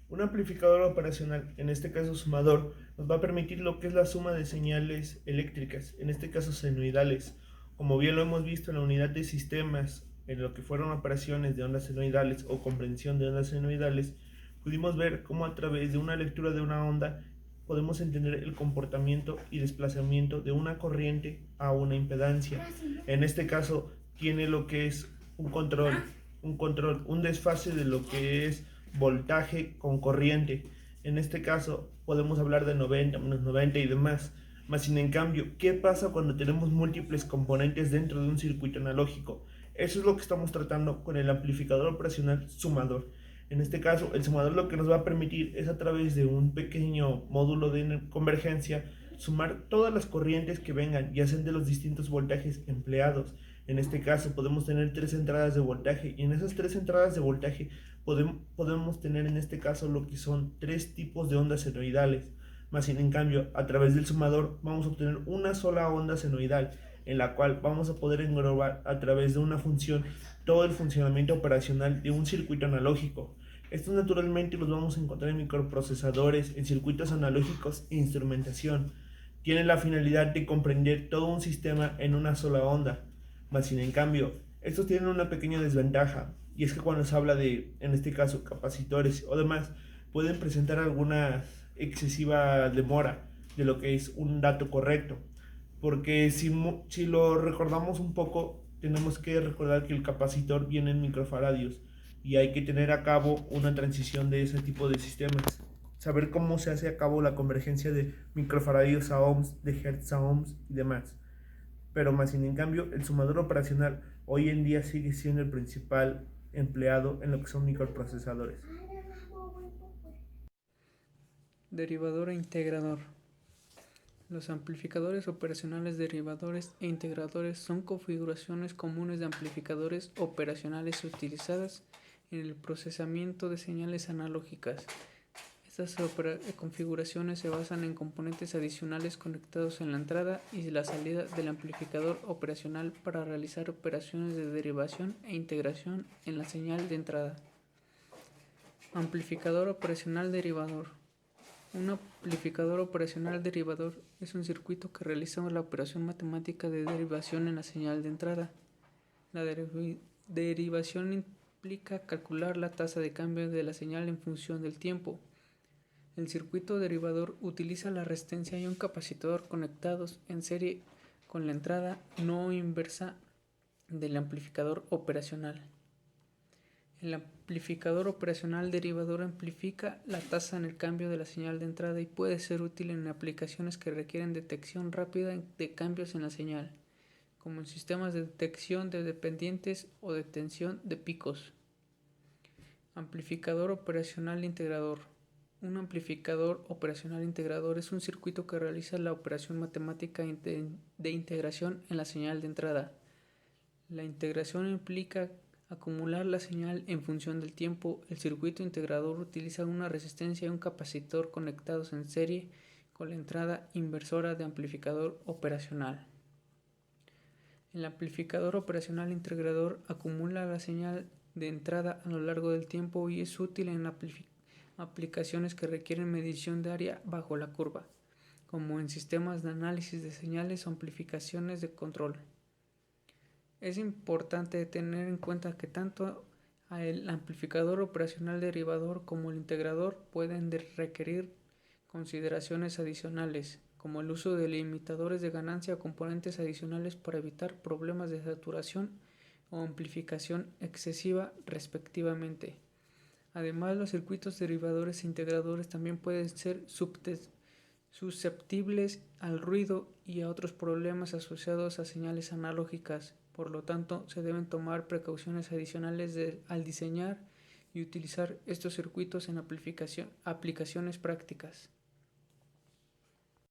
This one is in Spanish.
Un amplificador operacional, en este caso sumador, nos va a permitir lo que es la suma de señales eléctricas, en este caso senoidales. Como bien lo hemos visto en la unidad de sistemas, en lo que fueron operaciones de ondas senoidales o comprensión de ondas senoidales, pudimos ver cómo a través de una lectura de una onda podemos entender el comportamiento y desplazamiento de una corriente a una impedancia. En este caso tiene lo que es un desfase de lo que es voltaje con corriente. En este caso podemos hablar de 90, menos 90 y demás. Más sin en cambio, ¿qué pasa cuando tenemos múltiples componentes dentro de un circuito analógico? Eso es lo que estamos tratando con el amplificador operacional sumador. En este caso, el sumador lo que nos va a permitir es a través de un pequeño módulo de convergencia sumar todas las corrientes que vengan, ya sean de los distintos voltajes empleados. En este caso podemos tener tres entradas de voltaje y en esas tres entradas de voltaje podemos tener en este caso lo que son tres tipos de ondas senoidales. Más sin en cambio, a través del sumador vamos a obtener una sola onda senoidal en la cual vamos a poder englobar a través de una función todo el funcionamiento operacional de un circuito analógico. Estos naturalmente los vamos a encontrar en microprocesadores, en circuitos analógicos e instrumentación. Tienen la finalidad de comprender todo un sistema en una sola onda. Mas sin en cambio, estos tienen una pequeña desventaja, y es que cuando se habla de, en este caso, capacitores o demás, pueden presentar alguna excesiva demora de lo que es un dato correcto. Porque si lo recordamos un poco, tenemos que recordar que el capacitor viene en microfaradios y hay que tener a cabo una transición de ese tipo de sistemas. Saber cómo se hace a cabo la convergencia de microfaradios a ohms, de hertz a ohms y demás. Pero más sin en cambio, el sumador operacional hoy en día sigue siendo el principal empleado en lo que son microprocesadores. Derivador e integrador. Los amplificadores operacionales derivadores e integradores son configuraciones comunes de amplificadores operacionales utilizadas en el procesamiento de señales analógicas. Estas configuraciones se basan en componentes adicionales conectados en la entrada y la salida del amplificador operacional para realizar operaciones de derivación e integración en la señal de entrada. Amplificador operacional derivador. Un amplificador operacional derivador es un circuito que realiza la operación matemática de derivación en la señal de entrada. La derivación implica calcular la tasa de cambio de la señal en función del tiempo. El circuito derivador utiliza la resistencia y un capacitor conectados en serie con la entrada no inversa del amplificador operacional. El amplificador operacional derivador amplifica la tasa en el cambio de la señal de entrada y puede ser útil en aplicaciones que requieren detección rápida de cambios en la señal, como en sistemas de detección de dependientes o detención de picos. Amplificador operacional integrador. Un amplificador operacional integrador es un circuito que realiza la operación matemática de integración en la señal de entrada. La integración implica acumular la señal en función del tiempo. El circuito integrador utiliza una resistencia y un capacitor conectados en serie con la entrada inversora de amplificador operacional. El amplificador operacional integrador acumula la señal de entrada a lo largo del tiempo y es útil en aplicaciones que requieren medición de área bajo la curva, como en sistemas de análisis de señales o amplificaciones de control. Es importante tener en cuenta que tanto el amplificador operacional derivador como el integrador pueden requerir consideraciones adicionales, como el uso de limitadores de ganancia o componentes adicionales para evitar problemas de saturación o amplificación excesiva respectivamente. Además, los circuitos derivadores e integradores también pueden ser susceptibles al ruido y a otros problemas asociados a señales analógicas. Por lo tanto, se deben tomar precauciones adicionales al diseñar y utilizar estos circuitos en aplicaciones prácticas.